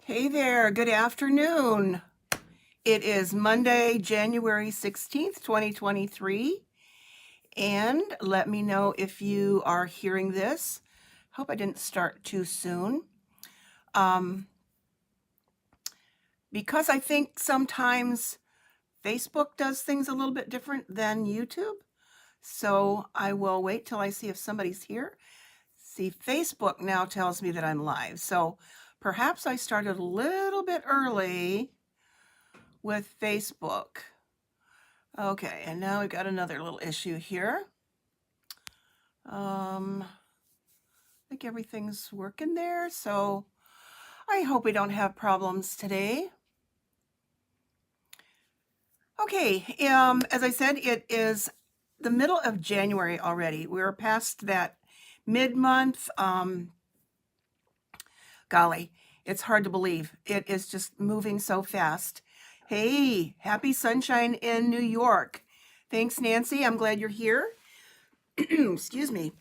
Hey there, good afternoon. It is Monday, January 16th, 2023, and let me know if you are hearing this. Hope I didn't start too soon. Because I think sometimes Facebook does things a little bit different than YouTube, so I will wait till I see if somebody's here. See, Facebook now tells me that I'm live, so perhaps I started a little bit early with Facebook. Okay, and now we've got another little issue here. I think everything's working there, so I hope we don't have problems today. Okay, as I said, it is the middle of January already. We're past that mid-month. Golly, it's hard to believe. It is just moving so fast. Hey, happy sunshine in New York. Thanks, Nancy. I'm glad you're here. Excuse me.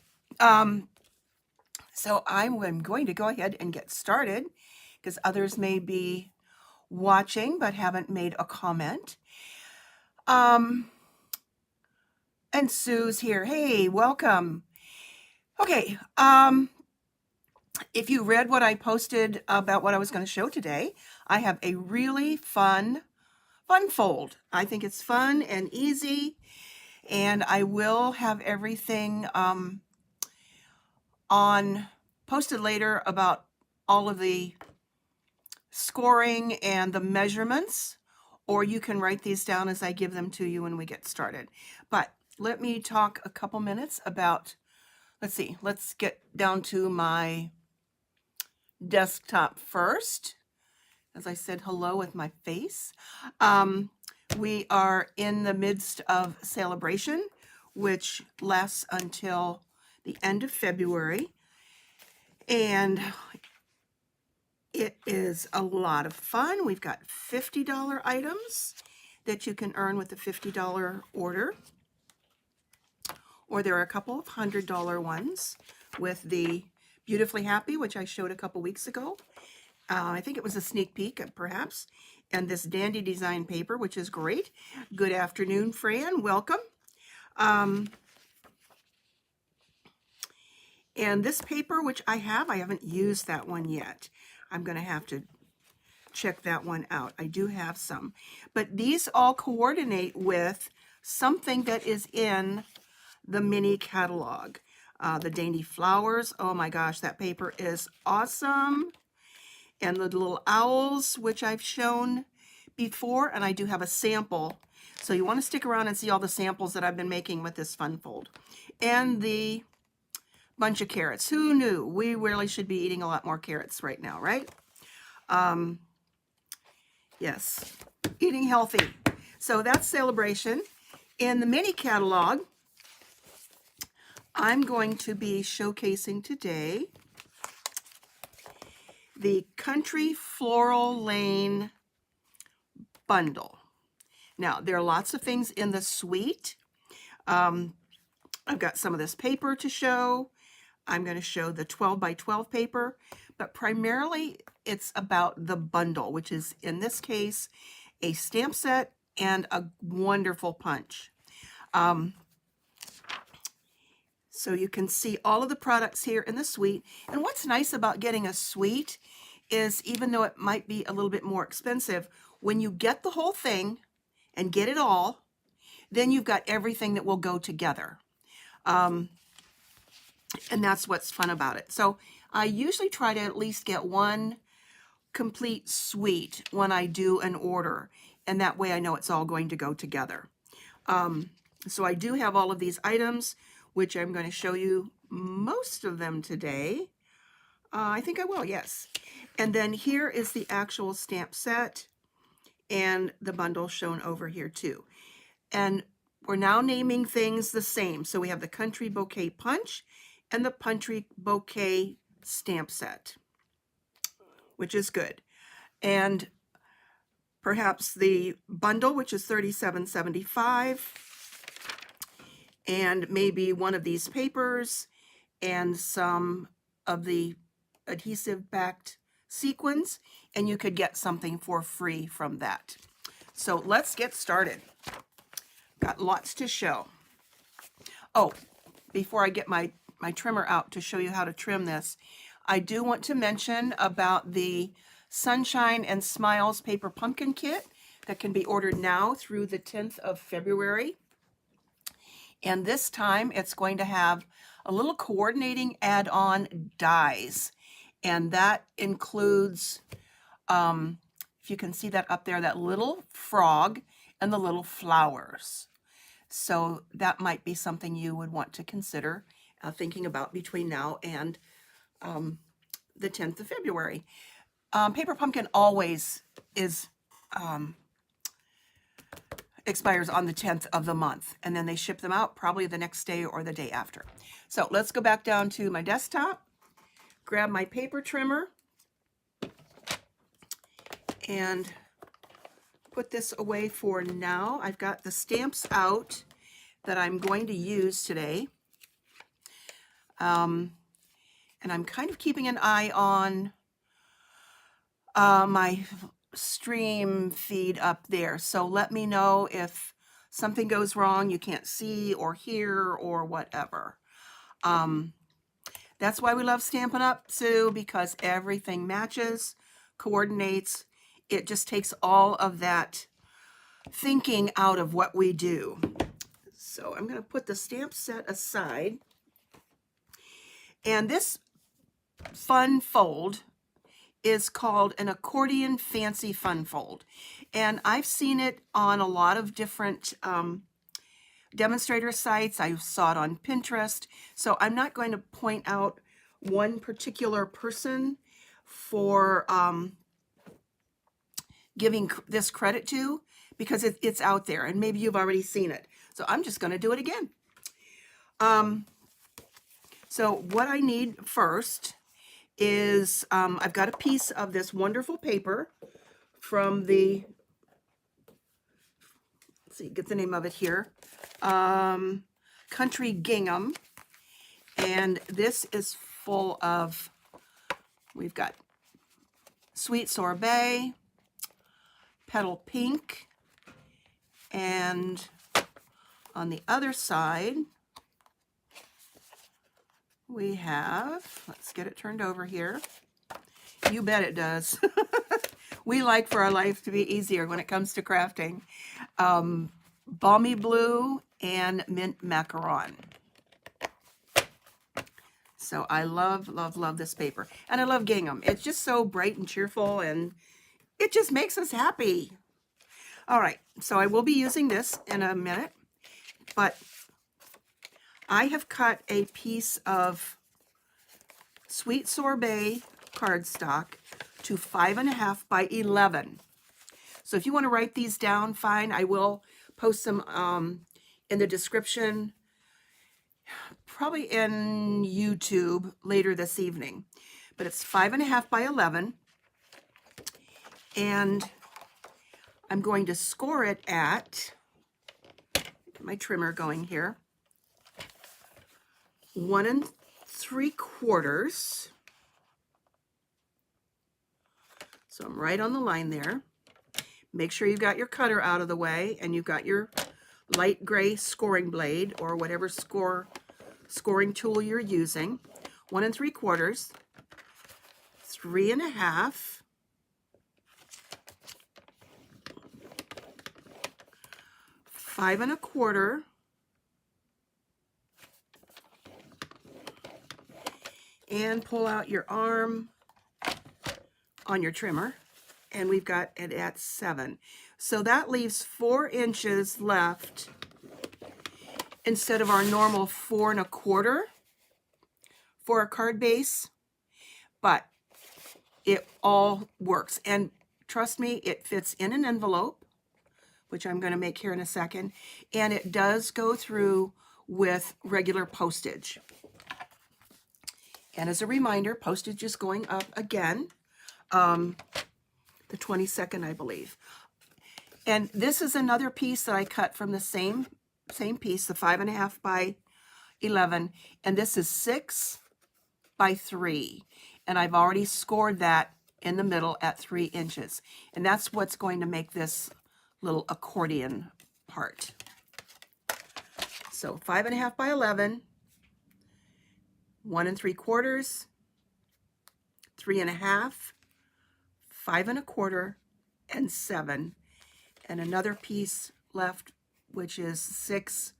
So I'm going to go ahead and get started because others may be watching but haven't made a comment. And Sue's here. Hey, welcome. Okay. If you read what I posted about what I was going to show today, I have a really fun fold. I think it's fun and easy, and I will have everything posted later about all of the scoring and the measurements, or you can write these down as I give them to you when we get started. But let me talk a couple minutes about, let's get down to my desktop first. As I said hello with my face. We are in the midst of celebration, which lasts until the end of February. And it is a lot of fun. We've got $50 items that you can earn with the $50 order. Or there are a couple of $100 ones with the Beautifully Happy, which I showed a couple weeks ago. I think it was a sneak peek, perhaps. And this Dandy Design paper, which is great. Good afternoon, Fran. Welcome. And this paper, which I haven't used that one yet. I'm going to have to check that one out. I do have some. But these all coordinate with something that is in the mini catalog. The Dainty Flowers. Oh my gosh, that paper is awesome. And the little owls, which I've shown before, and I do have a sample. So you want to stick around and see all the samples that I've been making with this fun fold. And the bunch of carrots. Who knew? We really should be eating a lot more carrots right now, right? Yes, eating healthy. So that's celebration. In the mini catalog, I'm going to be showcasing today the Country Floral Lane Bundle. Now, there are lots of things in the suite. I've got some of this paper to show. I'm going to show the 12 by 12 paper, but primarily it's about the bundle, which is, in this case, a stamp set and a wonderful punch. So you can see all of the products here in the suite. And what's nice about getting a suite is, even though it might be a little bit more expensive, when you get the whole thing and get it all, then you've got everything that will go together. And that's what's fun about it. So I usually try to at least get one complete suite when I do an order, and that way I know it's all going to go together. So I do have all of these items, which I'm going to show you most of them today. I think I will, yes. And then here is the actual stamp set and the bundle shown over here too. And we're now naming things the same. So we have the Country Bouquet Punch and the Country Bouquet stamp set, which is good. And perhaps the bundle, which is $37.75, and maybe one of these papers and some of the adhesive backed sequins, and you could get something for free from that. So let's get started. Got lots to show. Oh, before I get my trimmer out to show you how to trim this, I do want to mention about the Sunshine and Smiles Paper Pumpkin Kit that can be ordered now through the 10th of February. And this time it's going to have a little coordinating add-on dies. And that includes, if you can see that up there, that little frog and the little flowers. So that might be something you would want to consider thinking about between now and the 10th of February. Paper Pumpkin always is expires on the 10th of the month, and then they ship them out probably the next day or the day after. So let's go back down to my desktop, grab my paper trimmer, and put this away for now. I've got the stamps out that I'm going to use today. And I'm kind of keeping an eye on my stream feed up there. So let me know if something goes wrong, you can't see or hear or whatever. That's why we love Stampin' Up, Sue, because everything matches, coordinates. It just takes all of that thinking out of what we do. So I'm going to put the stamp set aside. And this fun fold is called an accordion fancy fun fold. And I've seen it on a lot of different demonstrator sites. I saw it on Pinterest. So I'm not going to point out one particular person for giving this credit to, because it's out there and maybe you've already seen it. So I'm just going to do it again. So what I need first is I've got a piece of this wonderful paper from the, let's see, get the name of it here, Country Gingham. And this is full of, we've got Sweet Sorbet, Petal Pink, and on the other side, we have, let's get it turned over here. You bet it does. We like for our life to be easier when it comes to crafting. Balmy Blue and Mint Macaron. So I love, love, love this paper. And I love gingham. It's just so bright and cheerful, and it just makes us happy. All right, so I will be using this in a minute, but I have cut a piece of Sweet Sorbet cardstock to 5.5 by 11. So if you want to write these down, fine. I will post them in the description, probably in YouTube later this evening. But it's 5.5 by 11. And I'm going to score it at, get my trimmer going here, 1 3/4. So I'm right on the line there. Make sure you've got your cutter out of the way and you've got your light gray scoring blade or whatever scoring tool you're using. 1 3/4, 3.5, 5.25, and pull out your arm on your trimmer, and we've got it at 7. So that leaves 4 inches left instead of our normal 4.25 for a card base, but it all works. And trust me, it fits in an envelope, which I'm going to make here in a second, and it does go through with regular postage. And as a reminder, postage is going up again, the 22nd, I believe. And this is another piece that I cut from the same piece, the 5.5 by 11, and this is 6 by 3. And I've already scored that in the middle at 3 inches. And that's what's going to make this little accordion part. So 5.5 by 11, 1 3/4, 3.5, 5 1/4, and 7. And another piece left, which is 6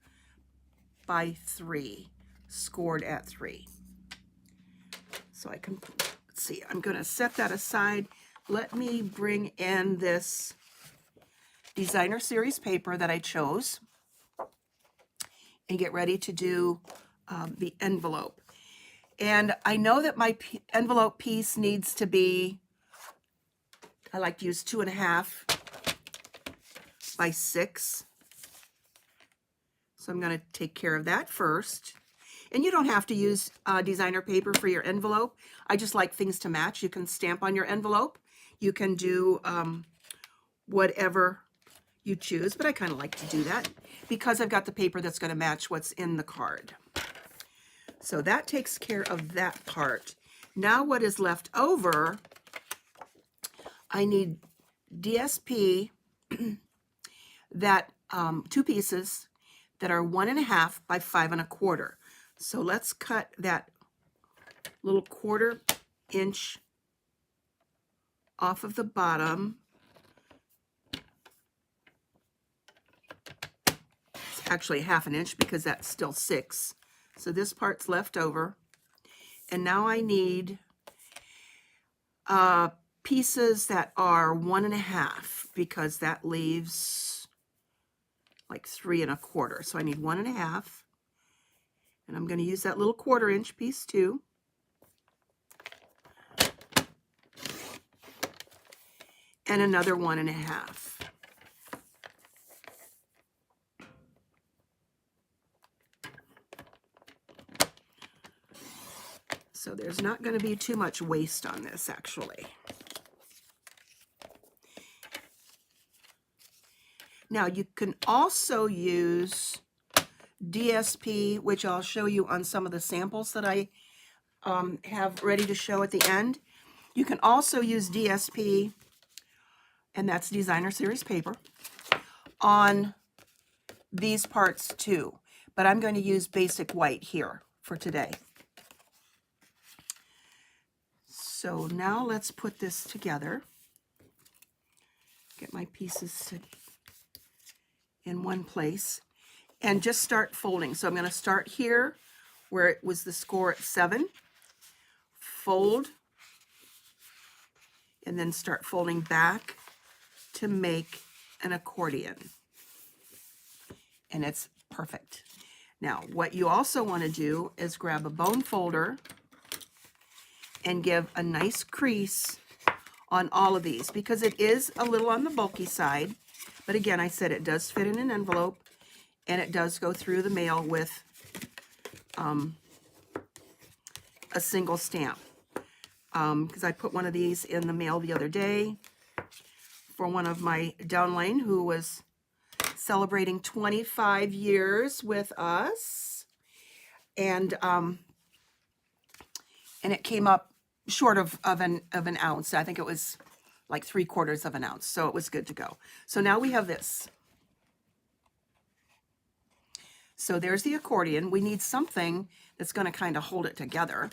by 3, scored at 3. So I can, let's see, I'm going to set that aside. Let me bring in this designer series paper that I chose and get ready to do the envelope. And I know that my envelope piece needs to be, I like to use 2.5 by 6. So I'm going to take care of that first. And you don't have to use designer paper for your envelope. I just like things to match. You can stamp on your envelope. You can do whatever you choose, but I kind of like to do that because I've got the paper that's going to match what's in the card. So that takes care of that part. Now what is left over, I need DSP that 2 pieces that are 1.5 by 5 1/4. So let's cut that little 1/4 inch off of the bottom. It's actually 1/2 inch because that's still 6. So this part's left over. And now I need pieces that are 1.5 because that leaves like 3 1/4. So I need 1.5. And I'm going to use that little 1/4 inch piece too. And another 1.5. So there's not going to be too much waste on this actually. Now you can also use DSP, which I'll show you on some of the samples that I have ready to show at the end. You can also use DSP, and that's designer series paper, on these parts too. But I'm going to use basic white here for today. So now let's put this together. Get my pieces in one place. And just start folding. So I'm going to start here where it was the score at 7, fold, and then start folding back to make an accordion. And it's perfect. Now, what you also want to do is grab a bone folder and give a nice crease on all of these because it is a little on the bulky side. But again, I said it does fit in an envelope. And it does go through the mail with a single stamp. Because I put one of these in the mail the other day for one of my downline who was celebrating 25 years with us. And it came up short of an ounce. I think it was like 3/4 of an ounce. So it was good to go. So now we have this. So there's the accordion. We need something that's going to kind of hold it together.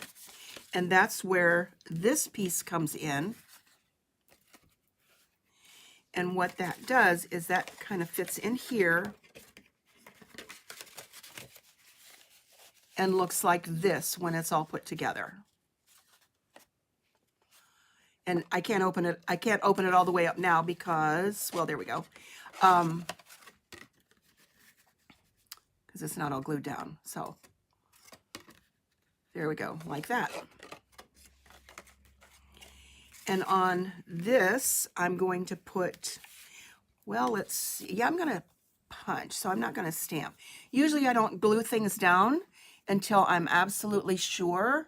And that's where this piece comes in. And what that does is that kind of fits in here and looks like this when it's all put together. And I can't open it. I can't open it all the way up now because, well, there we go. Because it's not all glued down. So there we go, like that. And on this, I'm going to put, well, let's see. Yeah, I'm going to punch, so I'm not going to stamp. Usually I don't glue things down until I'm absolutely sure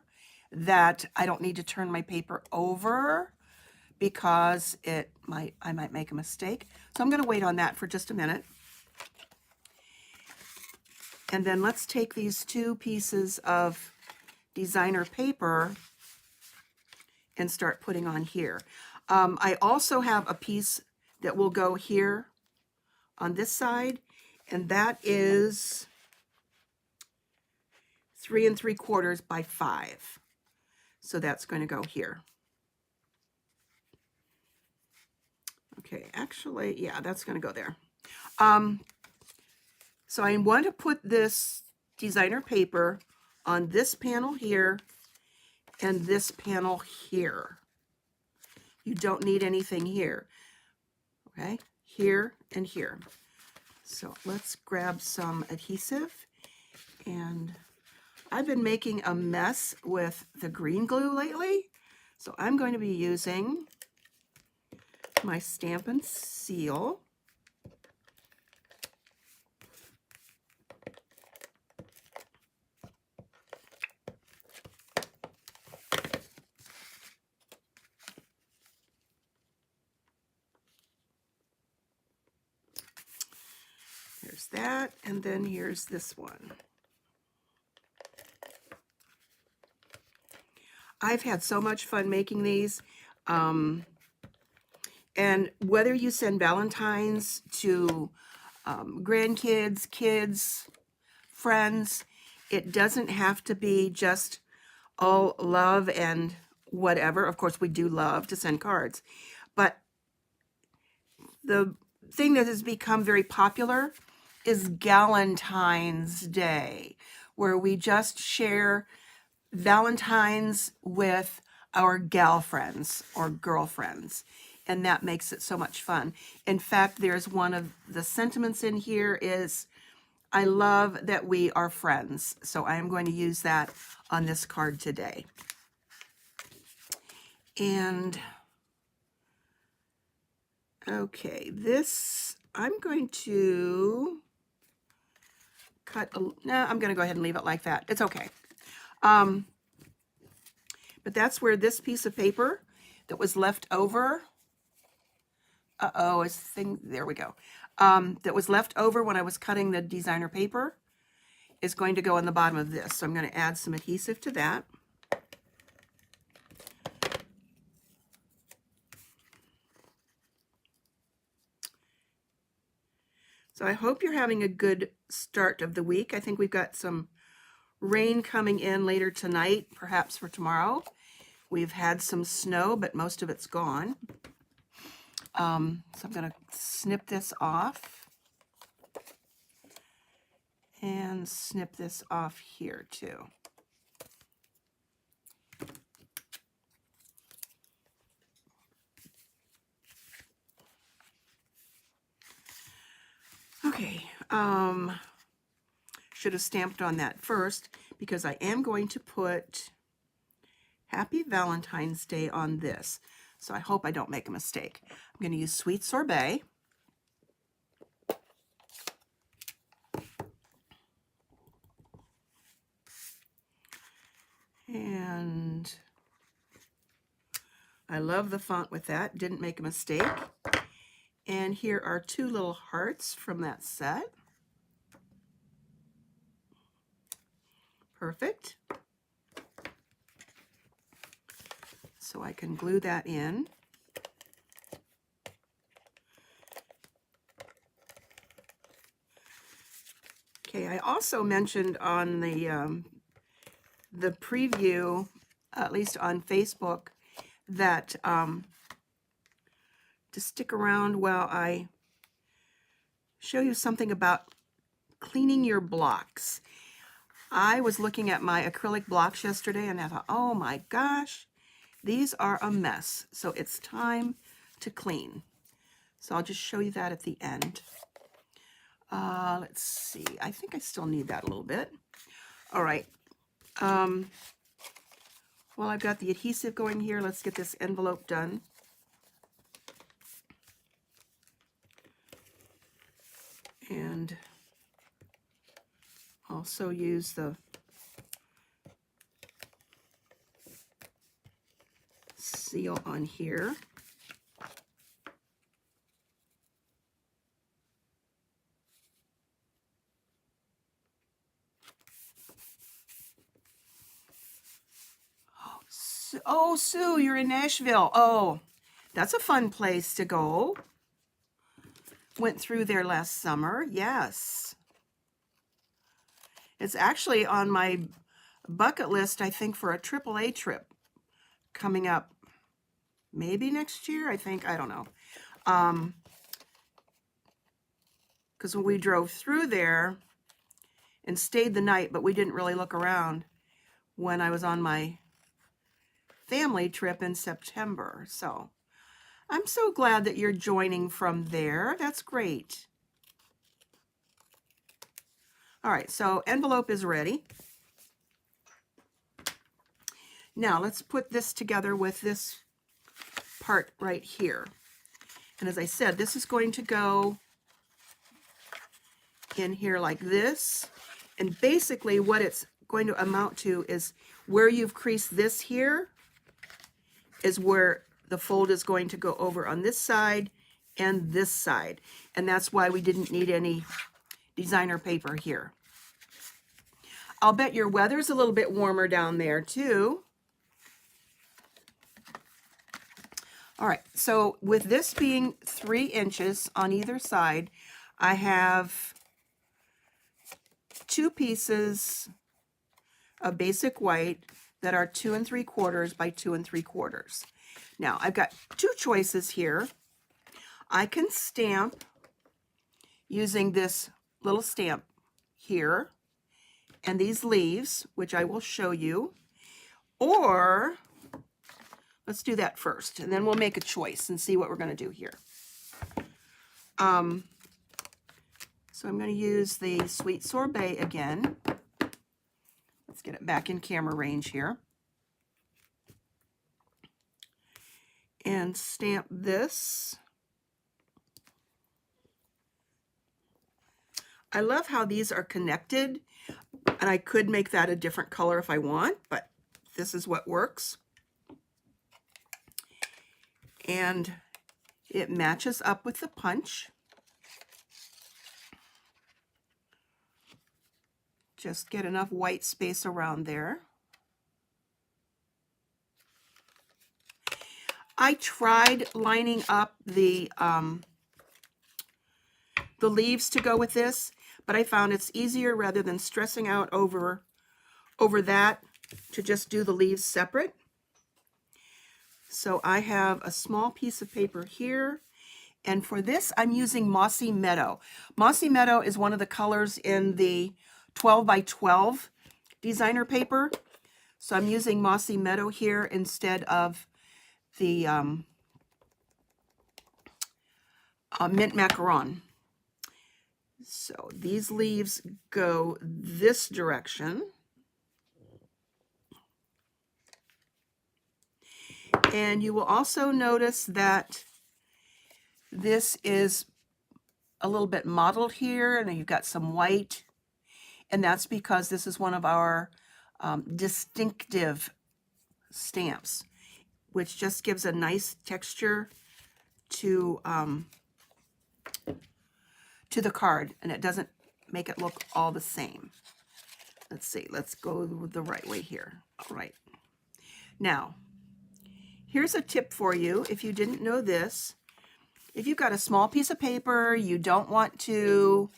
that I don't need to turn my paper over because I might make a mistake. So I'm going to wait on that for just a minute. And then let's take these 2 pieces of designer paper and start putting on here. I also have a piece that will go here on this side, and that is 3 3/4 by 5. So that's going to go here. Okay, actually, yeah, that's going to go there. So I want to put this designer paper on this panel here and this panel here. You don't need anything here. Okay, here and here. So let's grab some adhesive, and I've been making a mess with the green glue lately, so I'm going to be using my Stamp and Seal. Here's that, and then here's this one. I've had so much fun making these. And whether you send Valentines to grandkids, kids, friends, it doesn't have to be just all love and whatever. Of course, we do love to send cards. But the thing that has become very popular is Galentine's Day, where we just share Valentine's with our gal friends or girlfriends, and that makes it so much fun. In fact, there's one of the sentiments in here is, I love that we are friends. So I am going to use that on this card today. And okay, this I'm going to cut, no, I'm going to go ahead and leave it like that. It's okay. But that's where this piece of paper that was left over, there we go, that was left over when I was cutting the designer paper is going to go on the bottom of this. So I'm going to add some adhesive to that. So I hope you're having a good start of the week. I think we've got some rain coming in later tonight, perhaps for tomorrow. We've had some snow, but most of it's gone. So I'm going to snip this off and snip this off here too. Okay, should have stamped on that first because I am going to put Happy Valentine's Day on this. So I hope I don't make a mistake. I'm going to use Sweet Sorbet. And I love the font with that. Didn't make a mistake. And here are 2 little hearts from that set. Perfect. So I can glue that in. Okay, I also mentioned on the preview, at least on Facebook, that to stick around while I show you something about cleaning your blocks. I was looking at my acrylic blocks yesterday and I thought, oh my gosh, these are a mess. So it's time to clean. So I'll just show you that at the end. Let's see, I think I still need that a little bit. All right. While I've got the adhesive going here, let's get this envelope done. And also use the seal on here. Oh, Oh, Sue, you're in Nashville. Oh, that's a fun place to go. Went through there last summer. Yes. It's actually on my bucket list, I think, for a AAA trip coming up maybe next year, I think. I don't know. Because when we drove through there and stayed the night, but we didn't really look around when I was on my family trip in September. So I'm so glad that you're joining from there. That's great. All right, so envelope is ready. Now let's put this together with this part right here. And as I said, this is going to go in here like this. And basically what it's going to amount to is where you've creased this here is where the fold is going to go over on this side and this side. And that's why we didn't need any designer paper here. I'll bet your weather's a little bit warmer down there too. All right, so with this being 3 inches on either side, I have 2 pieces of basic white that are 2 3/4 by 2 3/4. Now, I've got 2 choices here. I can stamp using this little stamp here and these leaves, which I will show you, or let's do that first, and then we'll make a choice and see what we're going to do here. So I'm going to use the Sweet Sorbet again. Let's get it back in camera range here. And stamp this. I love how these are connected, and I could make that a different color if I want, but this is what works. And it matches up with the punch. Just get enough white space around there. I tried lining up the leaves to go with this, but I found it's easier rather than stressing out over that to just do the leaves separate. So I have a small piece of paper here, and for this I'm using Mossy Meadow. Mossy Meadow is one of the colors in the 12 by 12 designer paper. So I'm using Mossy Meadow here instead of the mint macaron. So these leaves go this direction. And you will also notice that this is a little bit mottled here, and then you've got some white. And that's because this is one of our distinctive stamps, which just gives a nice texture to the card, and it doesn't make it look all the same. Let's see, let's go the right way here. All right. Now, here's a tip for you if you didn't know this. If you've got a small piece of paper, you don't want to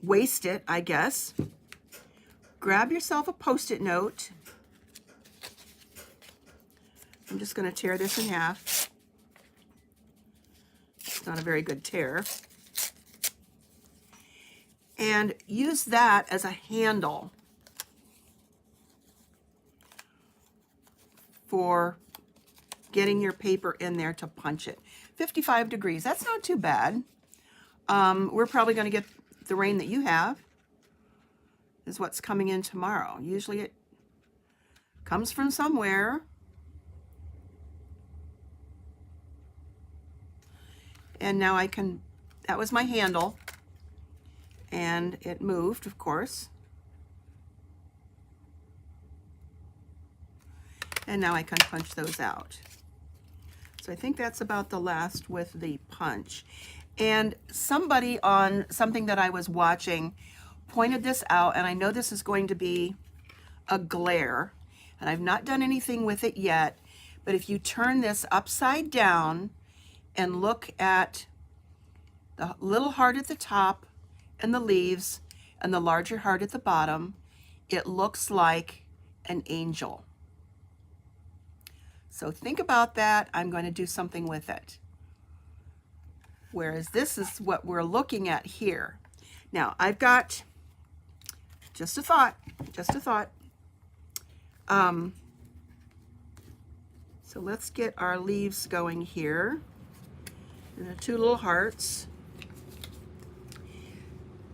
waste it, I guess, grab yourself a Post-it note. I'm just going to tear this in half. It's not a very good tear. And use that as a handle for getting your paper in there to punch it. 55 degrees, that's not too bad. We're probably going to get the rain that you have is what's coming in tomorrow. Usually it comes from somewhere. And now I can, that was my handle, and it moved, of course. And now I can punch those out. So I think that's about the last with the punch. And somebody on something that I was watching pointed this out, and I know this is going to be a glare. and I've not done anything with it yet, but if you turn this upside down and look at the little heart at the top and the leaves and the larger heart at the bottom, it looks like an angel. So think about that. I'm going to do something with it. Whereas this is what we're looking at here. Now I've got just a thought. So let's get our leaves going here. And the two little hearts.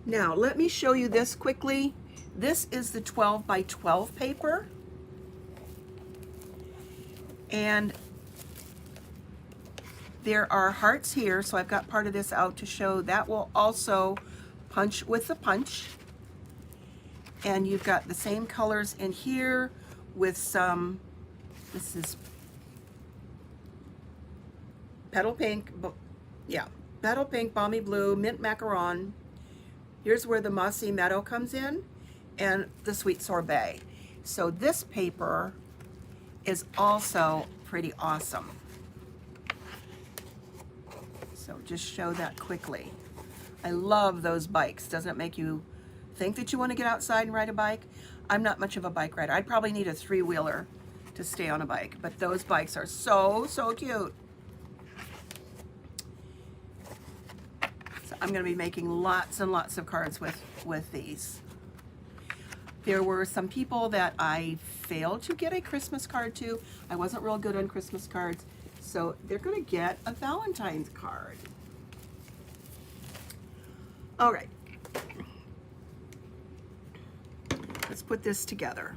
Now let me show you this quickly. This is the 12 by 12 paper. And there are hearts here, so I've got part of this out to show that will also punch with the punch. And you've got the same colors in here with some, this is petal pink, petal pink, balmy blue, mint macaron. Here's where the mossy meadow comes in, and the sweet sorbet. So this paper is also pretty awesome. So just show that quickly. I love those bikes. Doesn't it make you think that you want to get outside and ride a bike? I'm not much of a bike rider. I'd probably need a three-wheeler to stay on a bike, but those bikes are so cute. So I'm going to be making lots and lots of cards with these. There were some people that I failed to get a Christmas card to. I wasn't real good on Christmas cards, so they're going to get a Valentine's card. All right. Let's put this together.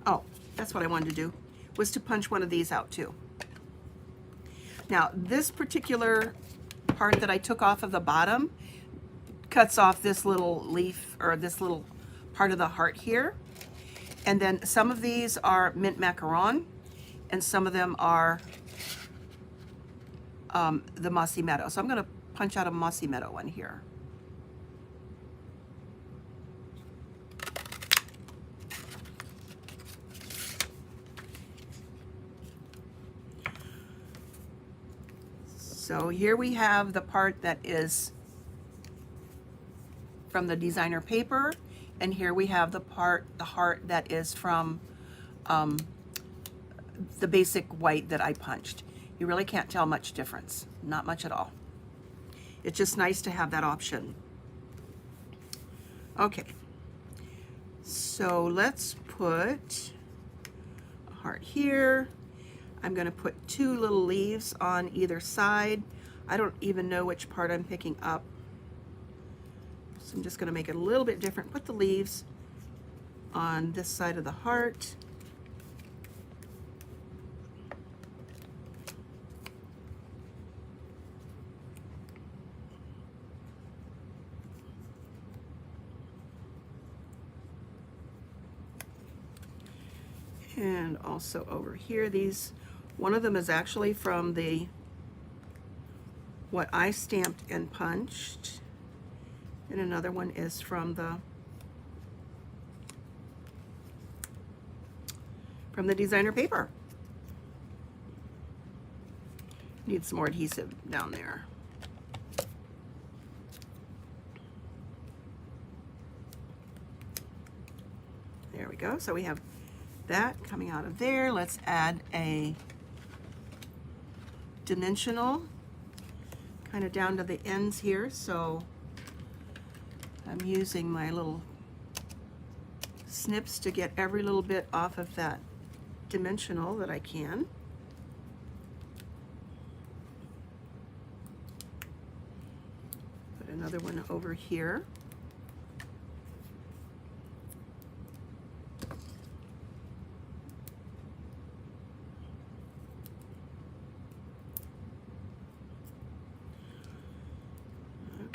Oh, that's what I wanted to do, was to punch one of these out too. Now, this particular part that I took off of the bottom cuts off this little leaf, or this little part of the heart here. And then some of these are mint macaron, and some of them are the mossy meadow. So I'm going to punch out a mossy meadow one here. So here we have the part that is from the designer paper, and here we have the heart that is from the basic white that I punched. You really can't tell much difference, not much at all. It's just nice to have that option. Okay, so let's put a heart here. I'm going to put two little leaves on either side. I don't even know which part I'm picking up. So I'm just going to make it a little bit different. Put the leaves on this side of the heart. And also over here, one of them is actually from what I stamped and punched, and another one is from the designer paper. Need some more adhesive down there. There we go. So we have that coming out of there. Let's add a dimensional kind of down to the ends here. So I'm using my little snips to get every little bit off of that dimensional that I can. Put another one over here.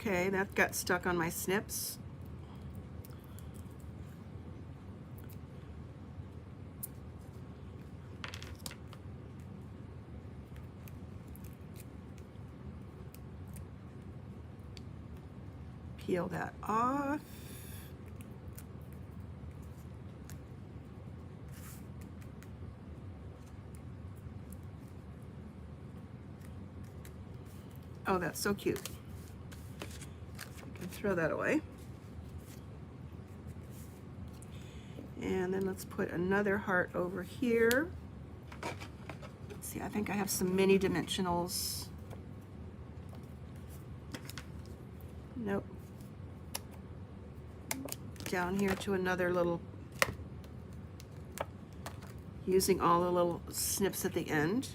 Okay, that got stuck on my snips. Peel that off. Oh, that's so cute. I can throw that away. And then let's put another heart over here. Let's see, I think I have some mini dimensionals. Nope. Down here to another little, using all the little snips at the end.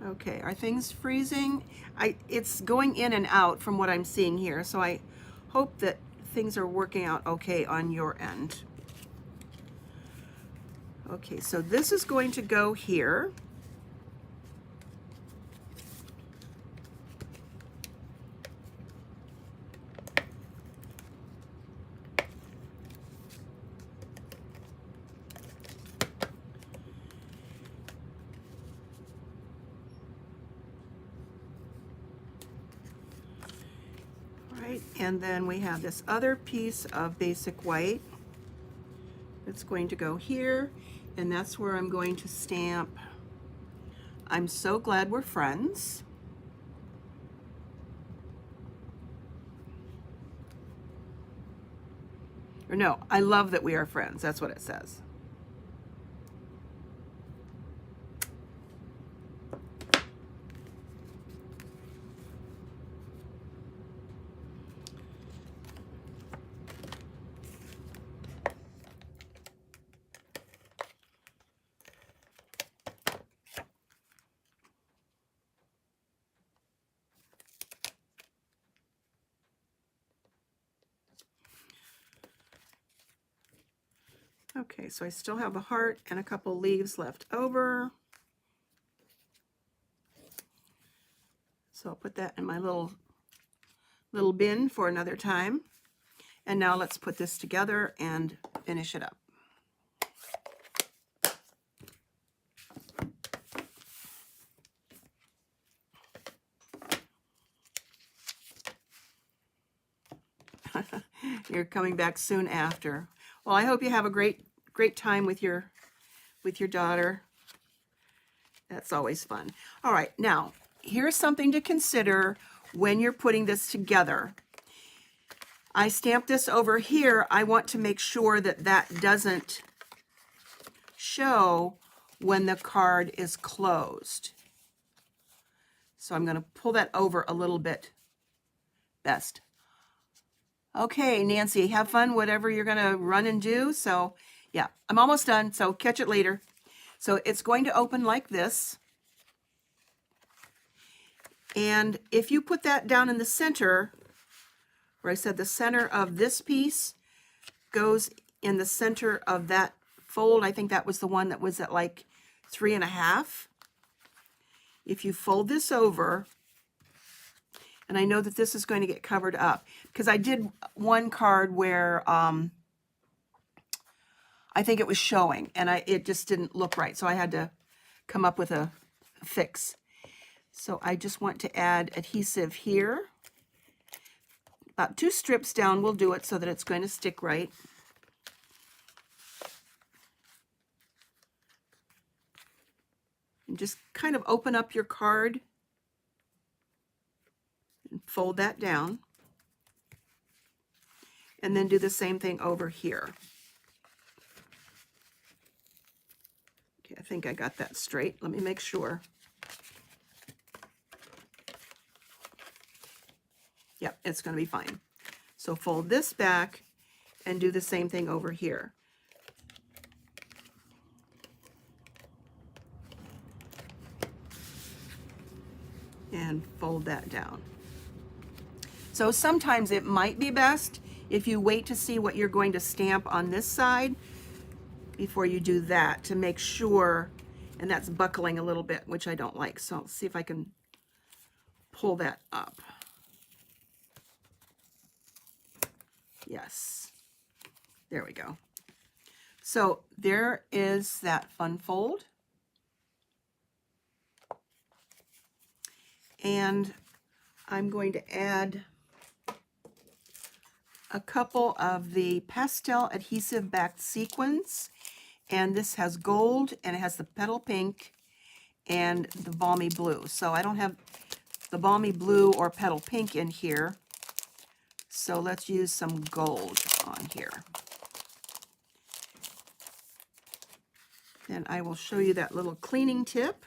Okay, are things freezing? It's going in and out from what I'm seeing here, so I hope that things are working out okay on your end. Okay, so this is going to go here. And then we have this other piece of basic white that's going to go here, and that's where I'm going to stamp "I'm so glad we're friends." Or no, "I love that we are friends." That's what it says. Okay, so I still have a heart and a couple leaves left over. So I'll put that in my little bin for another time. And now let's put this together and finish it up. You're coming back soon after. Well, I hope you have a great time with your daughter. That's always fun. All right, now here's something to consider when you're putting this together. I stamped this over here. I want to make sure that that doesn't show when the card is closed. So I'm going to pull that over a little bit best. Okay, Nancy, have fun, whatever you're going to run and do. So yeah, I'm almost done, so catch it later. So it's going to open like this. And if you put that down in the center, where I said the center of this piece goes in the center of that fold, I think that was the one that was at like 3.5. If you fold this over, and I know that this is going to get covered up, because I did one card where I think it was showing, and it just didn't look right, so I had to come up with a fix. So I just want to add adhesive here. About 2 strips down will do it so that it's going to stick right. And just kind of open up your card and fold that down. And then do the same thing over here. Okay, I think I got that straight. Let me make sure. Yep, it's going to be fine. So fold this back and do the same thing over here. And fold that down. So sometimes it might be best if you wait to see what you're going to stamp on this side before you do that, to make sure, and that's buckling a little bit, which I don't like. So I'll see if I can pull that up. Yes, there we go. So there is that fun fold. And I'm going to add a couple of the pastel adhesive backed sequins, and this has gold and it has the petal pink, and the balmy blue. So I don't have the balmy blue or petal pink in here. So let's use some gold on here. And I will show you that little cleaning tip.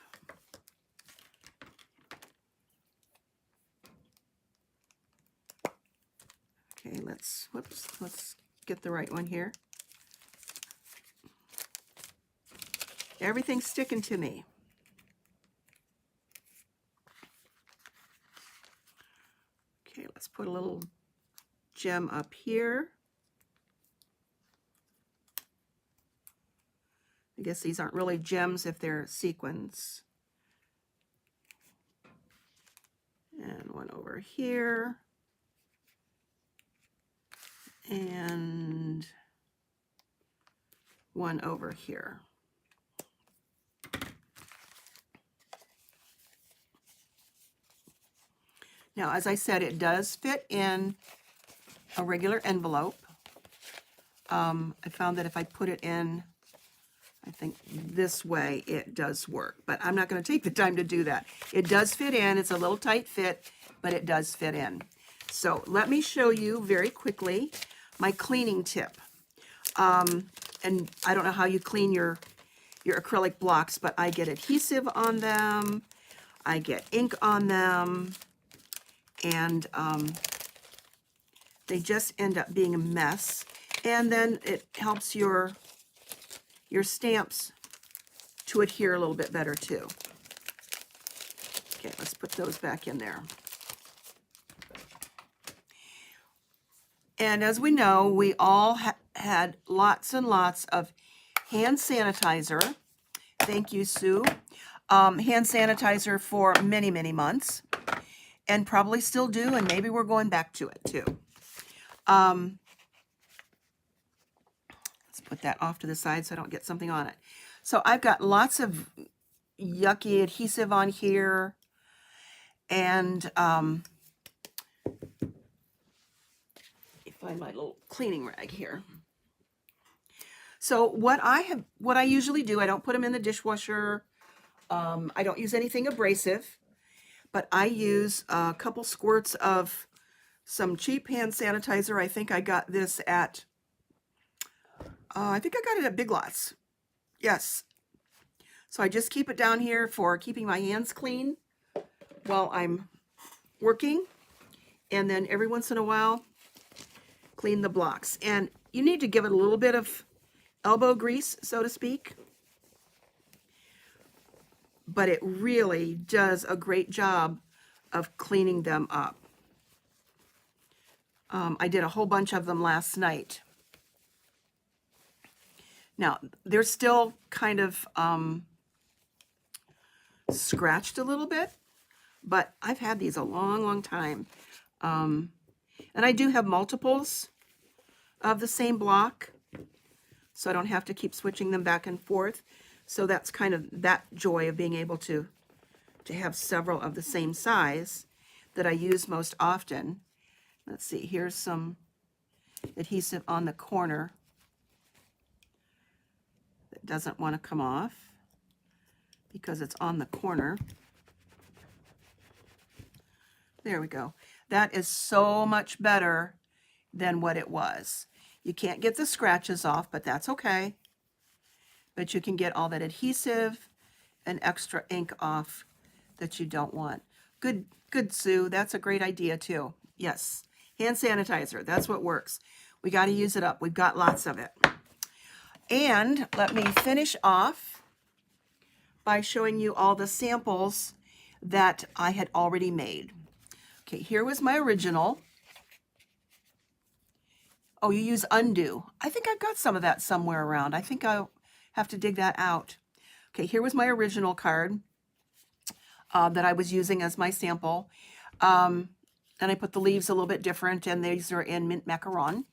Okay, let's get the right one here. Everything's sticking to me. Okay, let's put a little gem up here. I guess these aren't really gems if they're sequins. And one over here. And one over here. Now, as I said, it does fit in a regular envelope. I found that if I put it in, I think this way, it does work. But I'm not going to take the time to do that. It does fit in. It's a little tight fit, but it does fit in. So let me show you very quickly my cleaning tip. And I don't know how you clean your acrylic blocks, but I get adhesive on them. I get ink on them. And they just end up being a mess. And then it helps your stamps to adhere a little bit better too. Okay, let's put those back in there. And as we know, we all had lots and lots of hand sanitizer. Thank you, Sue. Hand sanitizer for many, many months. And probably still do, and maybe we're going back to it too. Let's put that off to the side so I don't get something on it. So I've got lots of yucky adhesive on here, and find my little cleaning rag here. So what I usually do, I don't put them in the dishwasher. I don't use anything abrasive. But I use a couple squirts of some cheap hand sanitizer. I think I got this at, I think I got it at Big Lots. Yes. So I just keep it down here for keeping my hands clean while I'm working. And then every once in a while, clean the blocks. And you need to give it a little bit of elbow grease, so to speak. But it really does a great job of cleaning them up. I did a whole bunch of them last night. Now, they're still kind of scratched a little bit, but I've had these a long, long time. And I do have multiples of the same block, so I don't have to keep switching them back and forth. So that's kind of that joy of being able to have several of the same size that I use most often. Let's see, here's some adhesive on the corner that doesn't want to come off because it's on the corner. There we go. That is so much better than what it was. You can't get the scratches off, but that's okay. But you can get all that adhesive and extra ink off that you don't want. Good, Sue. That's a great idea too. Yes, hand sanitizer. That's what works. We got to use it up. We've got lots of it. And let me finish off by showing you all the samples that I had already made. Okay, here was my original. Oh, you use undo. I think I've got some of that somewhere around. I think I'll have to dig that out. Okay, here was my original card that I was using as my sample. And I put the leaves a little bit different, and these are in mint macaron.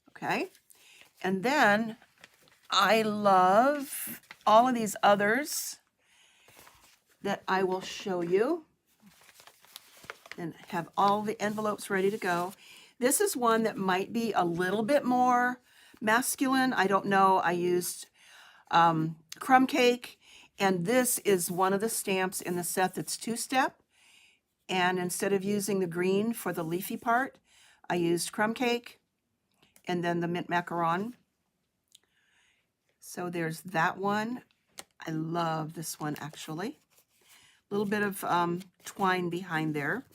Okay, and then I love all of these others that I will show you and have all the envelopes ready to go. This is one that might be a little bit more masculine. I don't know. I used crumb cake And this is one of the stamps in the set that's two-step. And instead of using the green for the leafy part, I used crumb cake and then the mint macaron. So there's that one. I love this one, actually. A little bit of twine behind there.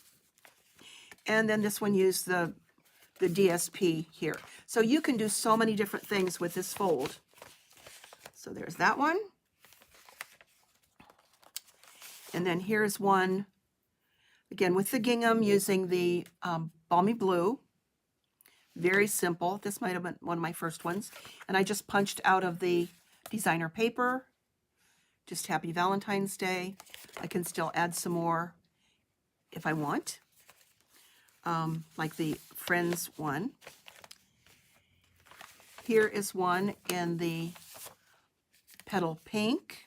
And then this one used the DSP here. So you can do so many different things with this fold. So there's that one. And then here's one, again, with the gingham using the Balmy Blue. Very simple. This might have been one of my first ones. And I just punched out of the designer paper. Just Happy Valentine's Day. I can still add some more if I want, like the Friends one. Here is one in the Petal Pink.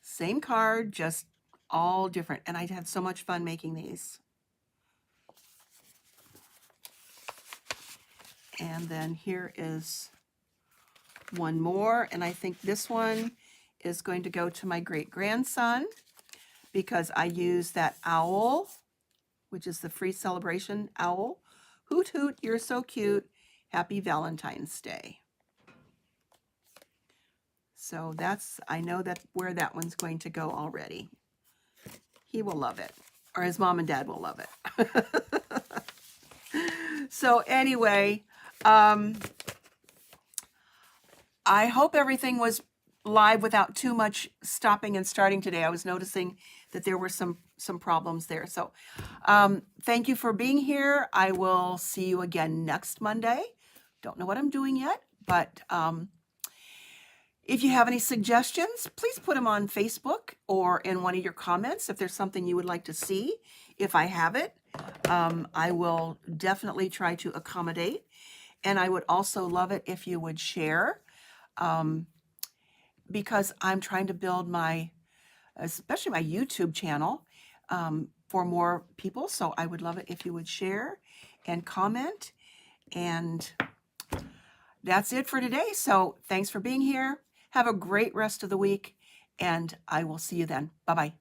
Same card, just all different. And I had so much fun making these. And then here is one more. And I think this one is going to go to my great-grandson because I use that owl, which is the free celebration owl. Hoot, hoot, you're so cute. Happy Valentine's Day. So that's, I know that where that one's going to go already. He will love it, or his mom and dad will love it. So anyway, I hope everything was live without too much stopping and starting today. I was noticing that there were some problems there. So thank you for being here. I will see you again next Monday. Don't know what I'm doing yet, but if you have any suggestions, please put them on Facebook or in one of your comments if there's something you would like to see. If I have it, I will definitely try to accommodate. And I would also love it if you would share, because I'm trying to build my, especially my YouTube channel, for more people. So I would love it if you would share and comment. And that's it for today. So thanks for being here. Have a great rest of the week, and I will see you then. Bye-bye.